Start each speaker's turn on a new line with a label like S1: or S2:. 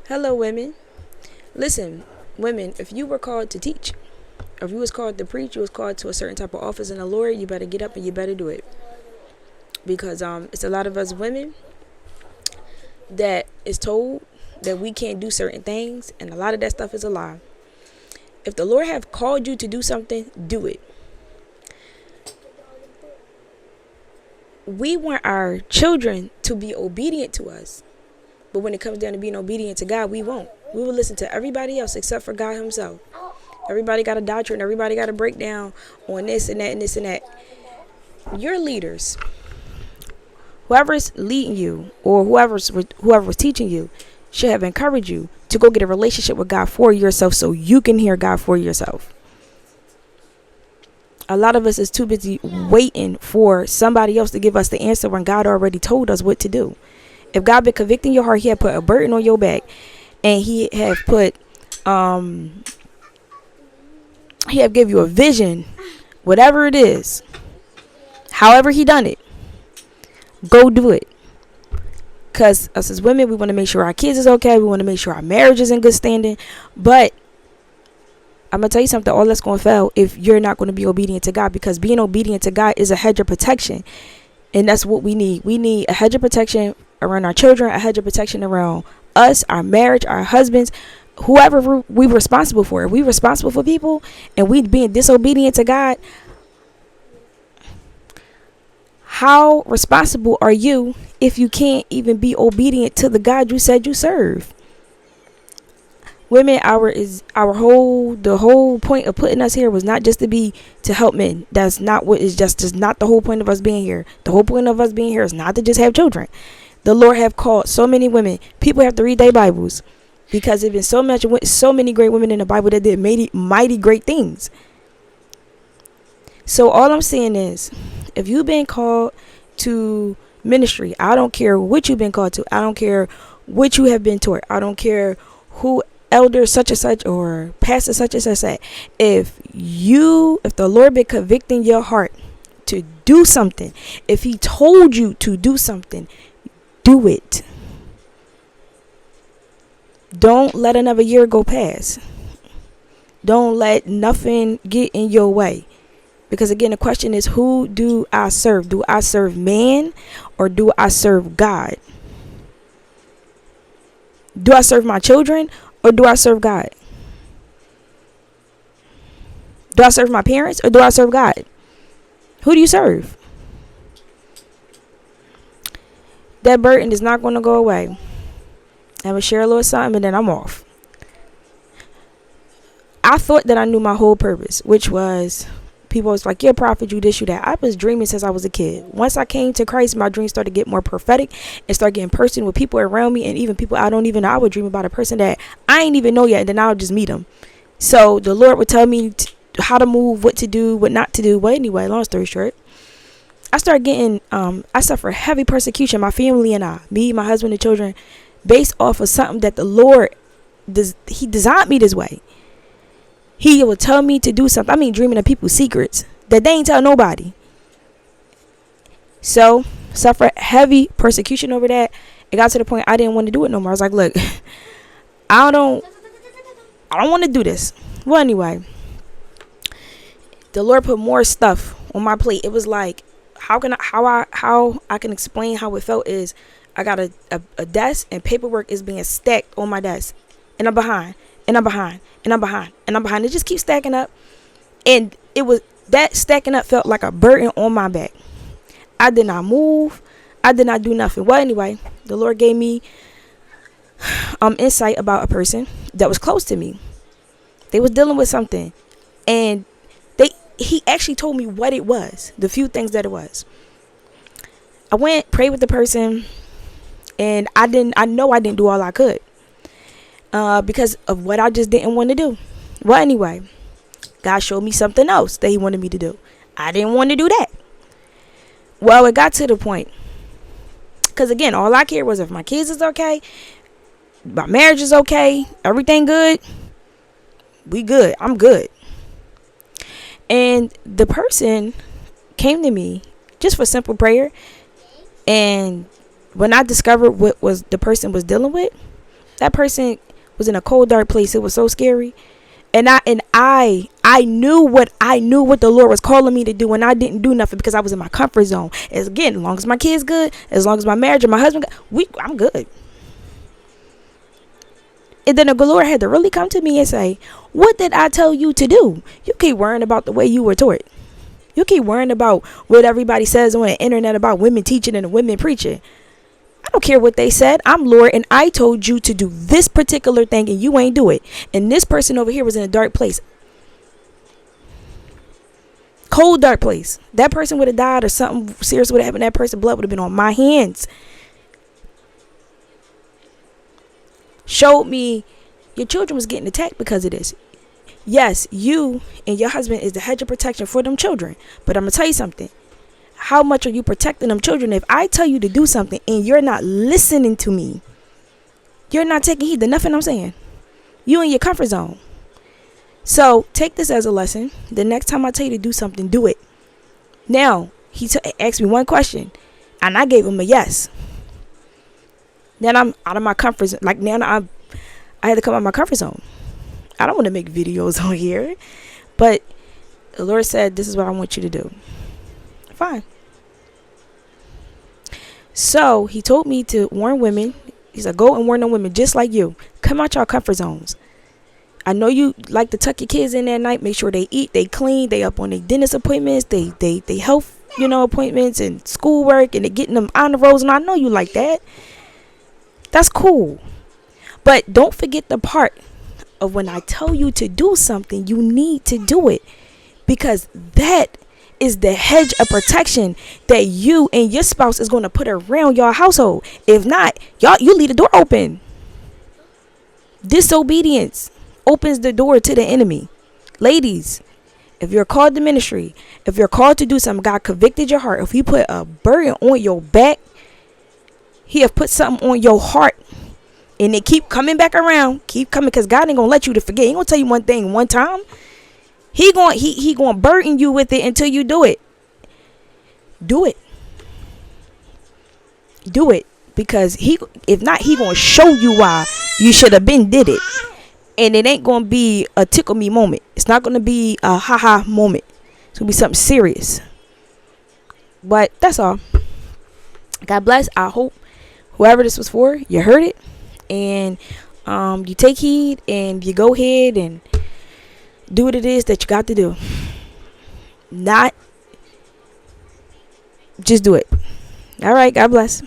S1: Hello, women. Listen, women, if you were called to teach, if you was called to preach, you was called to a certain type of office in the Lord, you better get up and you better do it. Because it's a lot of us women that is told that we can't do certain things, and a lot of that stuff is a lie. If the Lord have called you to do something, do it. We want our children to be obedient to us. But when it comes down to being obedient to God, we won't. We will listen to everybody else except for God himself. Everybody got a doctrine. Everybody got a breakdown on this and that and this and that. Your leaders, whoever's leading you or whoever was teaching you, should have encouraged you to go get a relationship with God for yourself so you can hear God for yourself. A lot of us is too busy waiting for somebody else to give us the answer when God already told us what to do. If God been convicting your heart, he had put a burden on your back, and he have put he have give you a vision, whatever it is, however he done it, go do it. Because us as women, we want to make sure our kids is okay. We want to make sure our marriage is in good standing. But I'm going to tell you something, all that's going to fail if you're not going to be obedient to God, because being obedient to God is a hedge of protection. And that's what we need. We need a hedge of protection around our children, a hedge of protection around us, our marriage, our husbands, whoever we responsible for. If we responsible for people and we being disobedient to God, how responsible are you if you can't even be obedient to the God you said you serve? Women, the whole point of putting us here was not just to help men. That's not what is just not the whole point of us being here. The whole point of us being here is not to just have children. The Lord have called so many women. People have to read their Bibles, because there's been so many great women in the Bible that did mighty great things. So all I'm saying is, if you've been called to ministry, I don't care what you've been called to. I don't care what you have been taught. I don't care who elder such and such or pastor such and such said. If the Lord been convicting your heart to do something, if he told you to do something, do it. Don't let another year go past. Don't let nothing get in your way. Because again, the question is, who do I serve? Do I serve man or do I serve God? Do I serve my children or do I serve God? Do I serve my parents or do I serve God? Who do you serve? That burden is not going to go away. I'm going to share a little something and then I'm off. I thought that I knew my whole purpose, which was, people was like, you're a prophet, you this, you that. I was dreaming since I was a kid. Once I came to Christ, my dreams started to get more prophetic and start getting personal with people around me, and even people I don't even know. I would dream about a person that I ain't even know yet, and then I would just meet them. So the Lord would tell me how to move, what to do, what not to do. Well, anyway, long story short, I started getting, I suffered heavy persecution, my family and me, my husband and children, based off of something that the Lord, he designed me this way. He would tell me to do something. I mean, dreaming of people's secrets that they ain't tell nobody. So, suffered heavy persecution over that. It got to the point I didn't want to do it no more. I was like, look, I don't want to do this. Well, anyway, the Lord put more stuff on my plate. It was like, how I can explain how it felt is, I got a desk and paperwork is being stacked on my desk, and I'm behind, and I'm behind, and I'm behind, and I'm behind. It just keeps stacking up, and it was that stacking up felt like a burden on my back. I did not move. I did not do nothing. Well, anyway, the Lord gave me insight about a person that was close to me. They was dealing with something, and he actually told me what it was, the few things that it was. I went, prayed with the person, and I know I didn't do all I could, because of what I just didn't want to do. Well, anyway, God showed me something else that he wanted me to do. I didn't want to do that. Well, it got to the point, because again, all I cared was if my kids is okay, my marriage is okay, everything good, we good, I'm good. And the person came to me just for simple prayer, and when I discovered what was the person was dealing with, That person was in a cold, dark place. It was so scary. And I knew what the Lord was calling me to do, and I didn't do nothing because I was in my comfort zone. As long as my kids good, as long as my marriage and my husband good, I'm good. And then the Lord had to really come to me and say, what did I tell you to do? You keep worrying about the way you were taught. You keep worrying about what everybody says on the internet about women teaching and women preaching. I don't care what they said. I'm Lord, and I told you to do this particular thing, and you ain't do it. And this person over here was in a dark place. Cold, dark place. That person would have died, or something serious would have happened. That person's blood would have been on my hands. Showed me your children was getting attacked because of this. Yes, you and your husband is the hedge of protection for them children. But I'm going to tell you something. How much are you protecting them children if I tell you to do something and you're not listening to me? You're not taking heed to nothing I'm saying. You in your comfort zone. So take this as a lesson. The next time I tell you to do something, do it. Now, he asked me one question and I gave him a yes. Then I'm out of my comfort zone. Like now I had to come out of my comfort zone. I don't want to make videos on here. But the Lord said, this is what I want you to do. Fine. So he told me to warn women. He said, go and warn them women just like you. Come out your comfort zones. I know you like to tuck your kids in at night. Make sure they eat, they clean, they up on their dentist appointments, they health, appointments and schoolwork, and they getting them on the roads. And I know you like that. That's cool. But don't forget the part of when I tell you to do something, you need to do it. Because that is the hedge of protection that you and your spouse is going to put around your household. If not, you leave the door open. Disobedience opens the door to the enemy. Ladies, if you're called to ministry, if you're called to do something, God convicted your heart. If He put a burden on your back, He have put something on your heart, and it keep coming back around, keep coming, because God ain't gonna let you to forget. He ain't gonna tell you one thing one time. He gonna burden you with it until you do it. Do it. Do it. Because if not, He gonna show you why you should have been did it. And it ain't gonna be a tickle me moment. It's not gonna be a ha moment. It's gonna be something serious. But that's all. God bless. I hope whoever this was for, you heard it. And you take heed and you go ahead and do what it is that you got to do. Not just do it. All right. God bless.